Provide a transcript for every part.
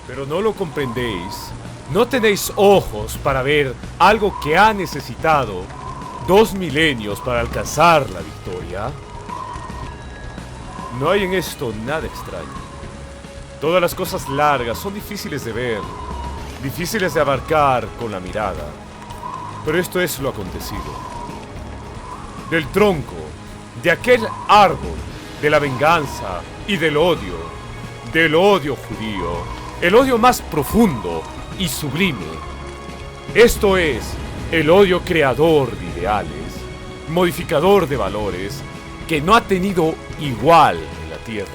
pero no lo comprendéis. ¿No tenéis ojos para ver algo que ha necesitado 2 milenios para alcanzar la victoria? No hay en esto nada extraño. Todas las cosas largas son difíciles de ver, difíciles de abarcar con la mirada. Pero esto es lo acontecido. Del tronco, de aquel árbol, de la venganza y del odio judío, el odio más profundo y sublime. Esto es el odio creador de ideales, modificador de valores, que no ha tenido igual en la tierra.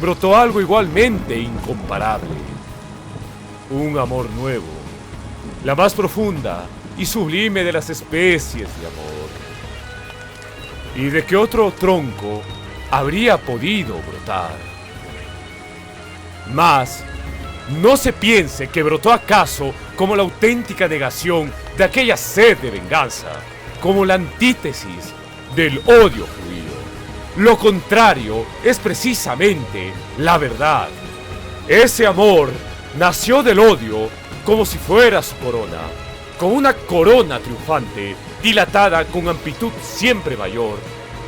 Brotó algo igualmente incomparable. Un amor nuevo, la más profunda y sublime de las especies de amor. ¿Y de qué otro tronco habría podido brotar? Mas, no se piense que brotó acaso como la auténtica negación de aquella sed de venganza, como la antítesis del odio judío. Lo contrario es precisamente la verdad. Ese amor nació del odio como si fuera su corona, como una corona triunfante, dilatada con amplitud siempre mayor,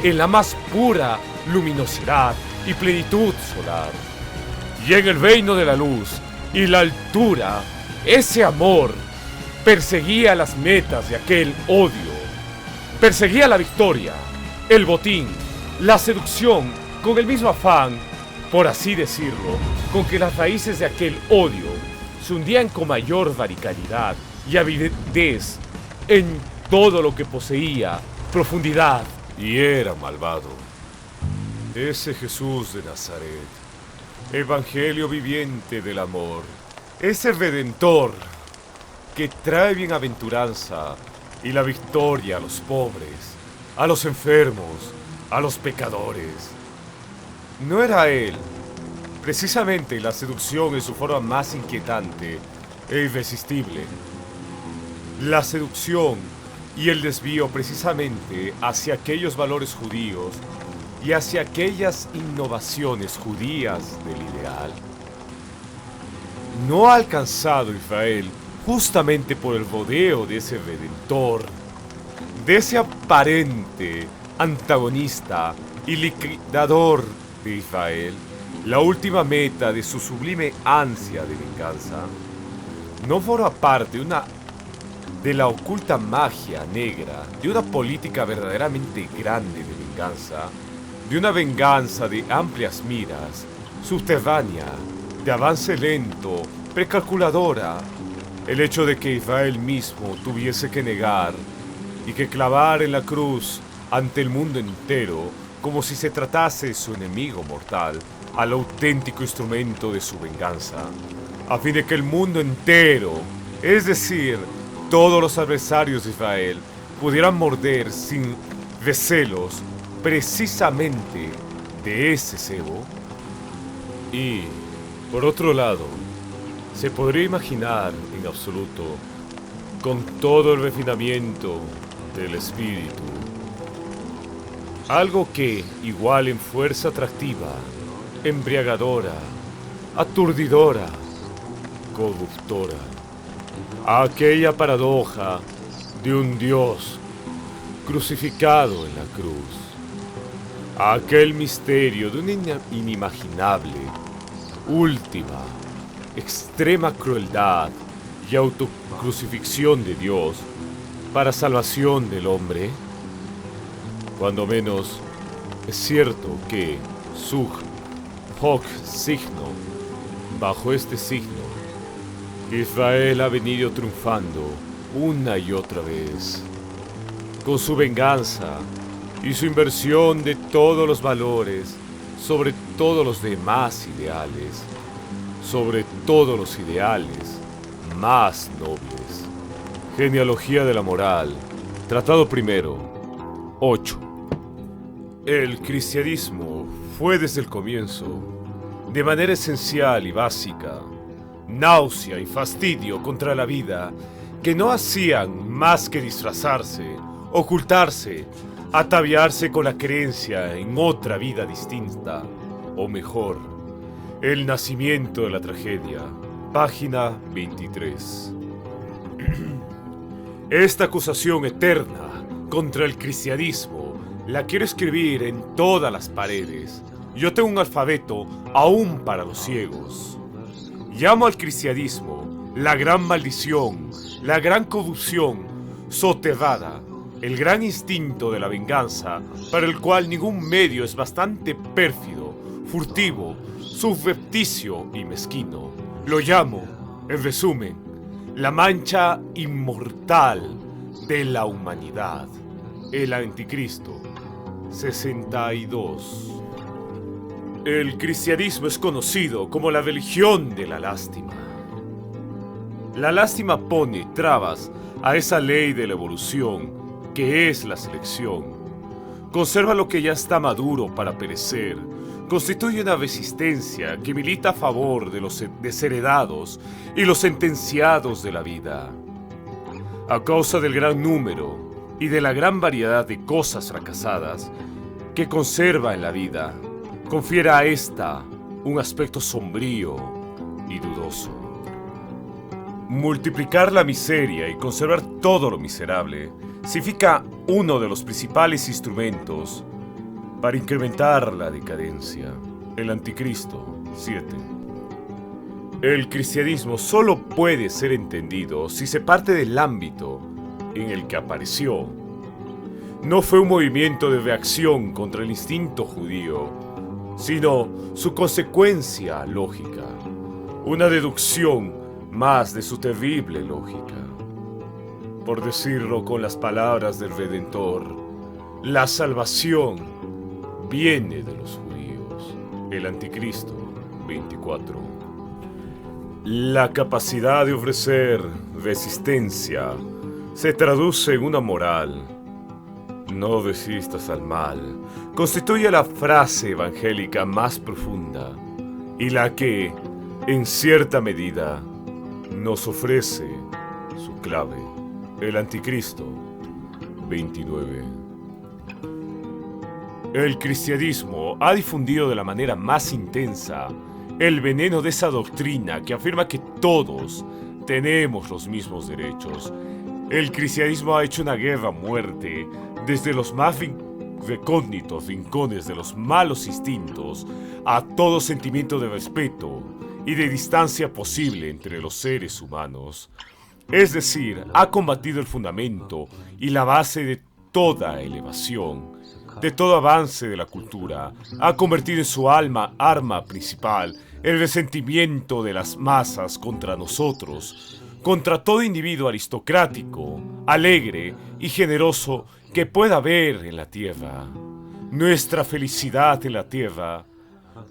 en la más pura luminosidad y plenitud solar. Y en el reino de la luz y la altura, ese amor perseguía las metas de aquel odio. Perseguía la victoria, el botín, la seducción, con el mismo afán, por así decirlo, con que las raíces de aquel odio se hundían con mayor radicalidad y avidez en todo lo que poseía profundidad y era malvado. Ese Jesús de Nazaret, evangelio viviente del amor, ese redentor que trae bienaventuranza y la victoria a los pobres, a los enfermos, a los pecadores. No era él, precisamente, la seducción en su forma más inquietante e irresistible. La seducción y el desvío precisamente hacia aquellos valores judíos y hacia aquellas innovaciones judías del ideal. No ha alcanzado Israel justamente por el rodeo de ese redentor, de ese aparente antagonista y liquidador de Israel, la última meta de su sublime ansia de venganza. No forma parte de la oculta magia negra de una política verdaderamente grande de venganza, de una venganza de amplias miras, subterránea, de avance lento, precalculadora, el hecho de que Israel mismo tuviese que negar y que clavar en la cruz ante el mundo entero, como si se tratase de su enemigo mortal, al auténtico instrumento de su venganza, a fin de que el mundo entero, es decir, todos los adversarios de Israel, pudieran morder sin recelos precisamente de ese cebo. Y, por otro lado, se podría imaginar en absoluto, con todo el refinamiento del espíritu, algo que, igual en fuerza atractiva, embriagadora, aturdidora, corruptora, a aquella paradoja de un Dios crucificado en la cruz, a aquel misterio de una inimaginable, última, extrema crueldad y autocrucifixión de Dios para salvación del hombre. Cuando menos, es cierto que Sug Hoc signo, bajo este signo, Israel ha venido triunfando una y otra vez, con su venganza y su inversión de todos los valores sobre todos los demás ideales, sobre todos los ideales más nobles. Genealogía de la moral, tratado primero, 8. El cristianismo fue desde el comienzo, de manera esencial y básica, náusea y fastidio contra la vida, que no hacían más que disfrazarse, ocultarse, ataviarse con la creencia en otra vida distinta, o mejor, El nacimiento de la tragedia, página 23. Esta acusación eterna contra el cristianismo la quiero escribir en todas las paredes. Yo tengo un alfabeto aún para los ciegos. Llamo al cristianismo la gran maldición, la gran corrupción soterrada, el gran instinto de la venganza para el cual ningún medio es bastante pérfido, furtivo, subrepticio y mezquino. Lo llamo, en resumen, la mancha inmortal de la humanidad. El Anticristo. 62. El cristianismo es conocido como la religión de la lástima. La lástima pone trabas a esa ley de la evolución que es la selección. Conserva lo que ya está maduro para perecer. Constituye una resistencia que milita a favor de los desheredados y los sentenciados de la vida. A causa del gran número y de la gran variedad de cosas fracasadas que conserva en la vida, confiere a esta un aspecto sombrío y dudoso. Multiplicar la miseria y conservar todo lo miserable significa uno de los principales instrumentos para incrementar la decadencia. El Anticristo. 7. El cristianismo solo puede ser entendido si se parte del ámbito en el que apareció. No fue un movimiento de reacción contra el instinto judío, sino su consecuencia lógica, una deducción más de su terrible lógica. Por decirlo con las palabras del Redentor, la salvación viene de los judíos. El Anticristo. 24. La capacidad de ofrecer resistencia se traduce en una moral. No resistas al mal. Constituye la frase evangélica más profunda y la que, en cierta medida, nos ofrece su clave. El Anticristo. 29. El cristianismo ha difundido de la manera más intensa el veneno de esa doctrina que afirma que todos tenemos los mismos derechos. El cristianismo ha hecho una guerra a muerte desde los más recónditos rincones de los malos instintos a todo sentimiento de respeto y de distancia posible entre los seres humanos. Es decir, ha combatido el fundamento y la base de toda elevación, de todo avance de la cultura. Ha convertido en su arma principal el resentimiento de las masas contra nosotros, contra todo individuo aristocrático, alegre y generoso que pueda haber en la tierra. Nuestra felicidad en la tierra,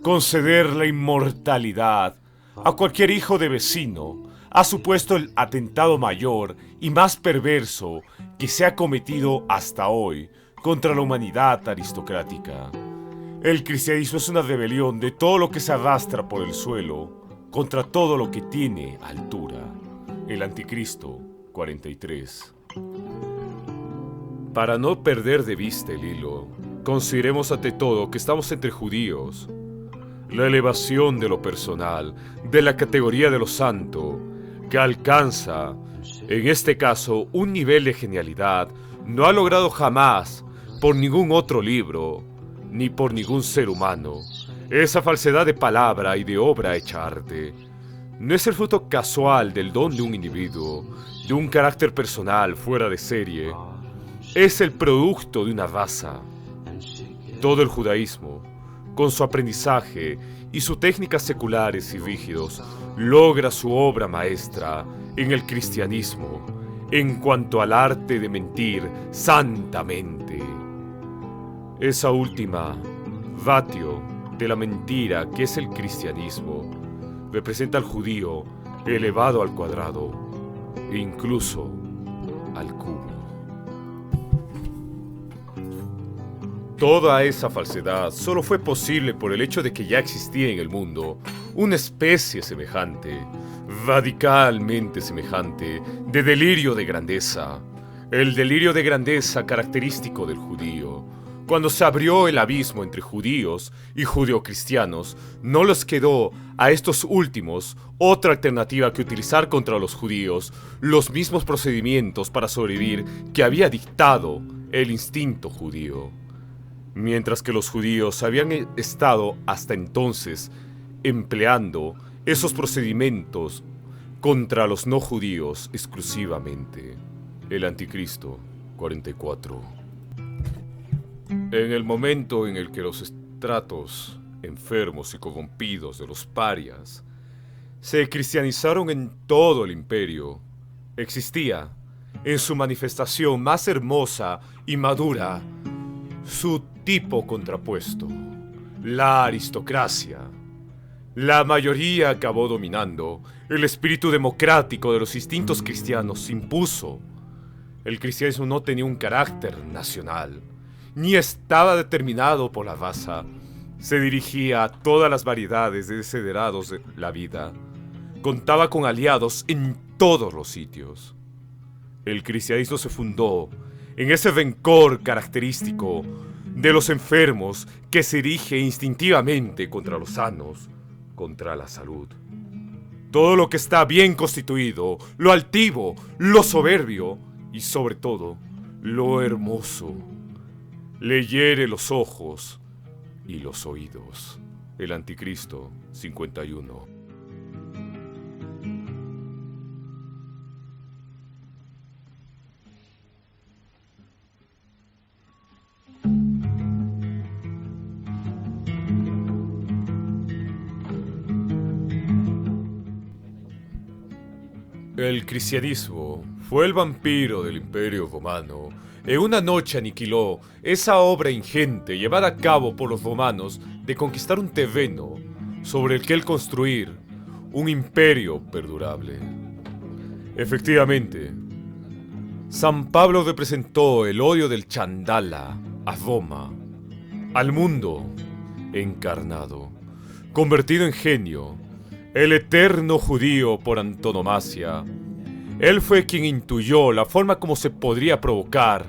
conceder la inmortalidad a cualquier hijo de vecino, ha supuesto el atentado mayor y más perverso que se ha cometido hasta hoy contra la humanidad aristocrática. El cristianismo es una rebelión de todo lo que se arrastra por el suelo contra todo lo que tiene altura. El Anticristo. 43. Para no perder de vista el hilo, consideremos ante todo que estamos entre judíos. La elevación de lo personal, de la categoría de lo santo, que alcanza, en este caso, un nivel de genialidad, no ha logrado jamás por ningún otro libro, ni por ningún ser humano. Esa falsedad de palabra y de obra hecha arte no es el fruto casual del don de un individuo, de un carácter personal fuera de serie. Es el producto de una raza. Todo el judaísmo, con su aprendizaje y sus técnicas seculares y rígidos, logra su obra maestra en el cristianismo, en cuanto al arte de mentir santamente. Esa última ratio de la mentira que es el cristianismo representa al judío elevado al cuadrado e incluso al cubo. Toda esa falsedad solo fue posible por el hecho de que ya existía en el mundo una especie semejante, radicalmente semejante, de delirio de grandeza. El delirio de grandeza característico del judío, Cuando se abrió el abismo entre judíos y judeocristianos, no les quedó a estos últimos otra alternativa que utilizar contra los judíos los mismos procedimientos para sobrevivir que había dictado el instinto judío. Mientras que los judíos habían estado hasta entonces empleando esos procedimientos contra los no judíos exclusivamente. El Anticristo 44. En el momento en el que los estratos enfermos y corrompidos de los parias se cristianizaron en todo el imperio, existía, en su manifestación más hermosa y madura, su tipo contrapuesto, la aristocracia. La mayoría acabó dominando, el espíritu democrático de los instintos cristianos se impuso. El cristianismo no tenía un carácter nacional, ni estaba determinado por la raza. Se dirigía a todas las variedades de desiderados de la vida. Contaba con aliados en todos los sitios. El cristianismo se fundó en ese rencor característico de los enfermos que se dirige instintivamente contra los sanos, contra la salud. Todo lo que está bien constituido, lo altivo, lo soberbio y sobre todo, lo hermoso, le hiere los ojos y los oídos. El Anticristo 51. El cristianismo fue el vampiro del Imperio Romano. En una noche aniquiló esa obra ingente llevada a cabo por los romanos de conquistar un terreno sobre el que construir un imperio perdurable. Efectivamente, San Pablo representó el odio del Chandala a Roma, al mundo encarnado, convertido en genio, el eterno judío por antonomasia. Él fue quien intuyó la forma como se podría provocar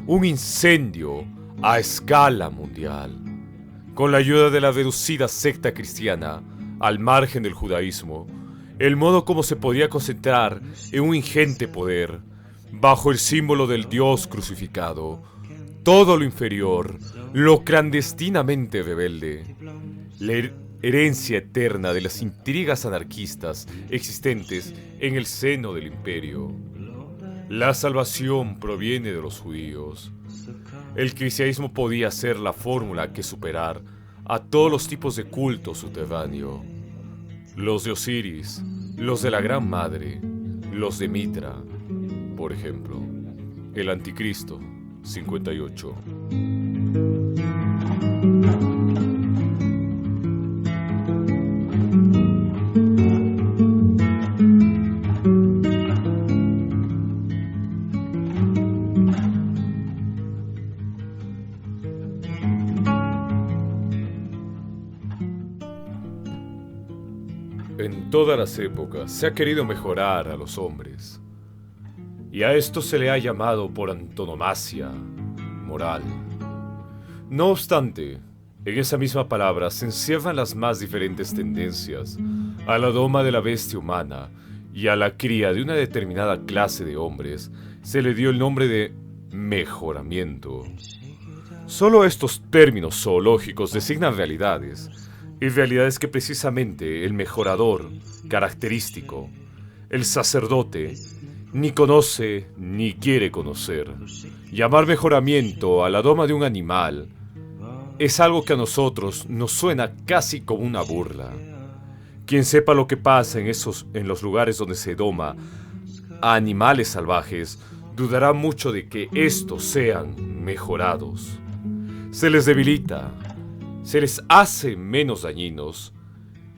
un incendio a escala mundial. Con la ayuda de la reducida secta cristiana, al margen del judaísmo, el modo como se podía concentrar en un ingente poder, bajo el símbolo del Dios crucificado, todo lo inferior, lo clandestinamente rebelde, la herencia eterna de las intrigas anarquistas existentes en el seno del imperio. La salvación proviene de los judíos. El cristianismo podía ser la fórmula que superar a todos los tipos de culto subterráneo. Los de Osiris, los de la Gran Madre, los de Mitra, por ejemplo. El Anticristo 58. En todas las épocas se ha querido mejorar a los hombres, y a esto se le ha llamado por antonomasia moral. No obstante, en esa misma palabra se encierran las más diferentes tendencias a la doma de la bestia humana, y a la cría de una determinada clase de hombres se le dio el nombre de mejoramiento. Solo estos términos zoológicos designan realidades, y realidades que precisamente el mejorador característico, el sacerdote, ni conoce ni quiere conocer. Llamar mejoramiento a la doma de un animal es algo que a nosotros nos suena casi como una burla. Quien sepa lo que pasa en los lugares donde se doma a animales salvajes, dudará mucho de que estos sean mejorados. Se les debilita, se les hace menos dañinos,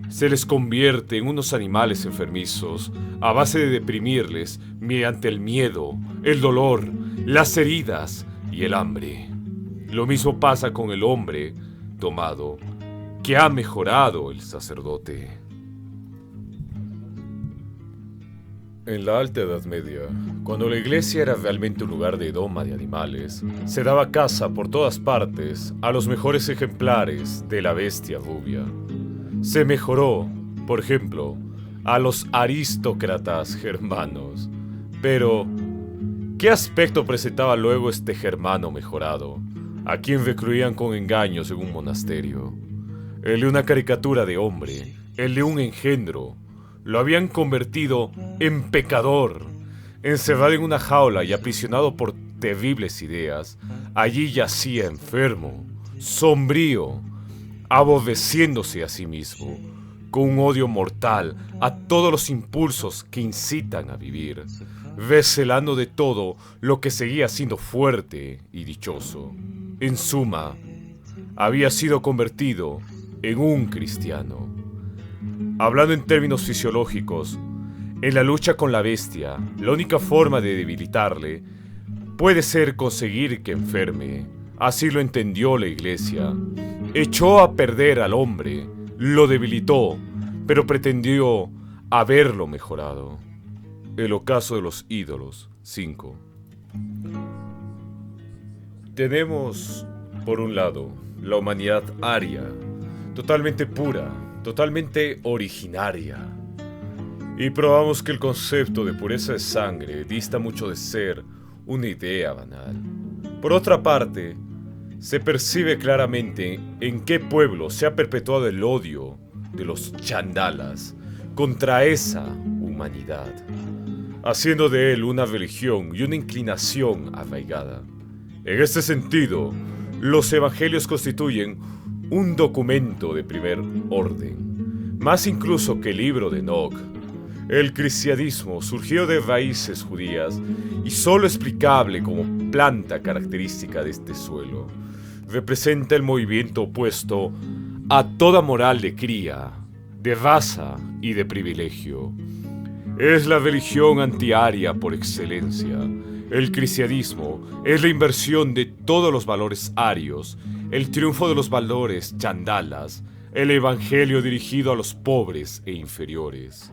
se les convierte en unos animales enfermizos a base de deprimirles mediante el miedo, el dolor, las heridas y el hambre. Lo mismo pasa con el hombre domado, que ha mejorado el sacerdote. En la Alta Edad Media, cuando la iglesia era realmente un lugar de doma de animales, se daba caza por todas partes a los mejores ejemplares de la bestia rubia. Se mejoró, por ejemplo, a los aristócratas germanos. Pero, ¿qué aspecto presentaba luego este germano mejorado, a quien recluían con engaños en un monasterio? El de una caricatura de hombre, el de un engendro, lo habían convertido en pecador. Encerrado en una jaula y aprisionado por terribles ideas, allí yacía enfermo, sombrío, aborreciéndose a sí mismo, con un odio mortal a todos los impulsos que incitan a vivir, recelando de todo lo que seguía siendo fuerte y dichoso. En suma, había sido convertido en un cristiano. Hablando en términos fisiológicos, en la lucha con la bestia, la única forma de debilitarle puede ser conseguir que enferme. Así lo entendió la iglesia. Echó a perder al hombre, lo debilitó, pero pretendió haberlo mejorado. El ocaso de los ídolos, 5. Tenemos, por un lado, la humanidad aria, totalmente pura, totalmente originaria. Y probamos que el concepto de pureza de sangre dista mucho de ser una idea banal. Por otra parte, se percibe claramente en qué pueblo se ha perpetuado el odio de los chandalas contra esa humanidad, haciendo de él una religión y una inclinación arraigada. En este sentido, los evangelios constituyen un documento de primer orden, más incluso que el libro de Enoch. El cristianismo surgió de raíces judías y solo explicable como planta característica de este suelo. Representa el movimiento opuesto a toda moral de cría, de raza y de privilegio. Es la religión antiaria por excelencia. El cristianismo es la inversión de todos los valores arios, el triunfo de los valores chandalas, el evangelio dirigido a los pobres e inferiores.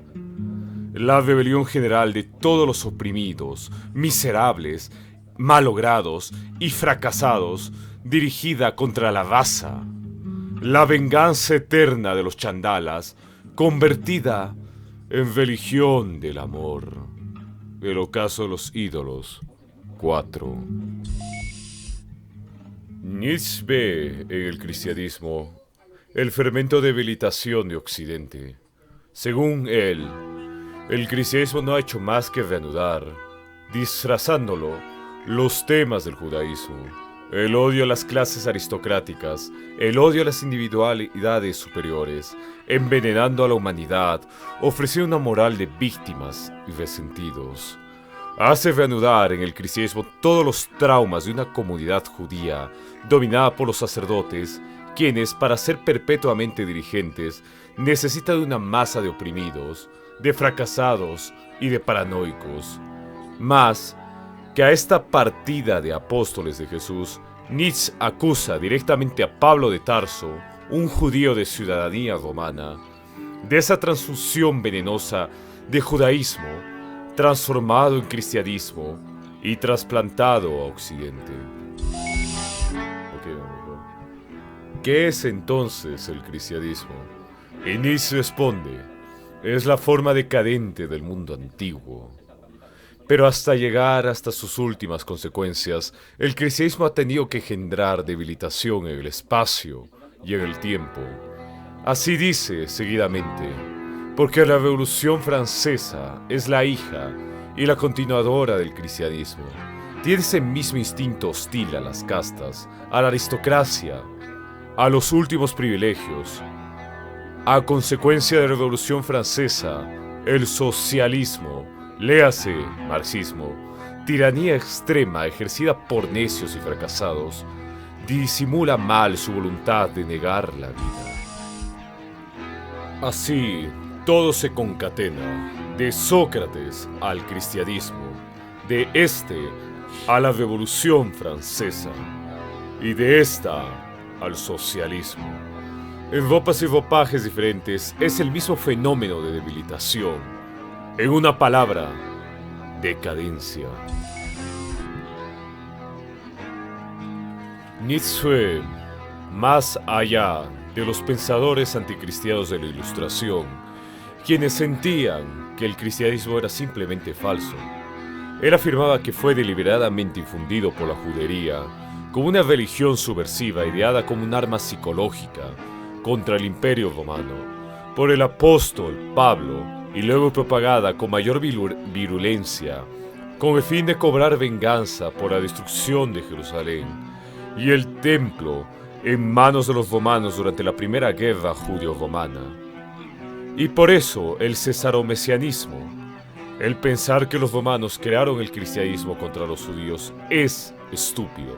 La rebelión general de todos los oprimidos, miserables, malogrados y fracasados, dirigida contra la raza. La venganza eterna de los chandalas, convertida en religión del amor. El ocaso de los ídolos, 4. Nietzsche ve en el cristianismo el fermento de debilitación de Occidente. Según él, el cristianismo no ha hecho más que reanudar, disfrazándolo, los temas del judaísmo. El odio a las clases aristocráticas, el odio a las individualidades superiores, envenenando a la humanidad, ofreciendo una moral de víctimas y resentidos. Hace reanudar en el cristianismo todos los traumas de una comunidad judía dominada por los sacerdotes, quienes, para ser perpetuamente dirigentes, necesitan de una masa de oprimidos, de fracasados y de paranoicos. Más que a esta partida de apóstoles de Jesús, Nietzsche acusa directamente a Pablo de Tarso, un judío de ciudadanía romana, de esa transfusión venenosa de judaísmo transformado en cristianismo y trasplantado a Occidente. ¿Qué es entonces el cristianismo? Y Nietzsche responde: es la forma decadente del mundo antiguo. Pero hasta llegar hasta sus últimas consecuencias, el cristianismo ha tenido que engendrar debilitación en el espacio y en el tiempo. Así dice seguidamente: porque la Revolución Francesa es la hija y la continuadora del cristianismo. Tiene ese mismo instinto hostil a las castas, a la aristocracia, a los últimos privilegios. A consecuencia de la Revolución Francesa, el socialismo, léase marxismo, tiranía extrema ejercida por necios y fracasados, disimula mal su voluntad de negar la vida. Así, todo se concatena, de Sócrates al cristianismo, de este a la Revolución Francesa, y de esta al socialismo. En ropas y ropajes diferentes es el mismo fenómeno de debilitación. En una palabra, decadencia. Nietzsche, más allá de los pensadores anticristianos de la Ilustración, quienes sentían que el cristianismo era simplemente falso, él afirmaba que fue deliberadamente infundido por la judería como una religión subversiva ideada como un arma psicológica contra el Imperio Romano por el apóstol Pablo y luego propagada con mayor virulencia con el fin de cobrar venganza por la destrucción de Jerusalén y el templo en manos de los romanos durante la Primera Guerra Judeo-Romana. Y por eso el cesaromesianismo, el pensar que los romanos crearon el cristianismo contra los judíos, es estúpido.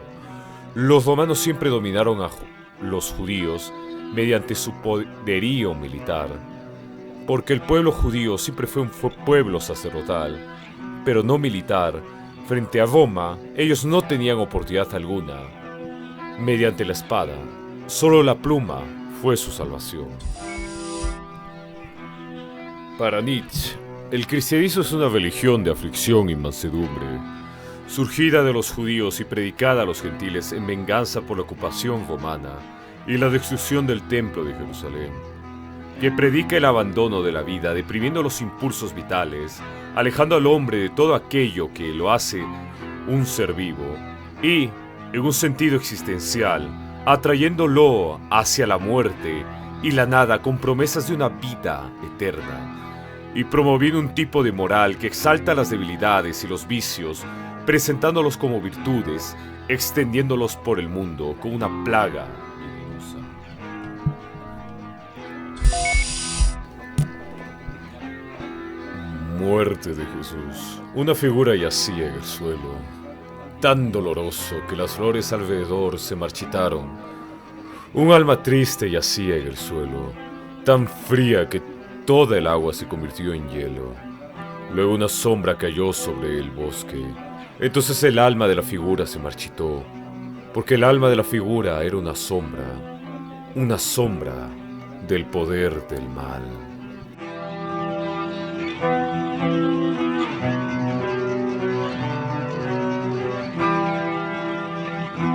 Los romanos siempre dominaron a los judíos mediante su poderío militar, porque el pueblo judío siempre fue un pueblo sacerdotal, pero no militar. Frente a Roma, ellos no tenían oportunidad alguna. Mediante la espada, solo la pluma fue su salvación. Para Nietzsche, el cristianismo es una religión de aflicción y mansedumbre, surgida de los judíos y predicada a los gentiles en venganza por la ocupación romana y la destrucción del templo de Jerusalén, que predica el abandono de la vida, deprimiendo los impulsos vitales, alejando al hombre de todo aquello que lo hace un ser vivo y, en un sentido existencial, atrayéndolo hacia la muerte y la nada con promesas de una vida eterna, y promoviendo un tipo de moral que exalta las debilidades y los vicios, presentándolos como virtudes, extendiéndolos por el mundo como una plaga venenosa. Muerte de Jesús. Una figura yacía en el suelo, tan doloroso que las flores alrededor se marchitaron. Un alma triste yacía en el suelo, tan fría que toda el agua se convirtió en hielo. Luego una sombra cayó sobre el bosque. Entonces el alma de la figura se marchitó, porque el alma de la figura era una sombra del poder del mal.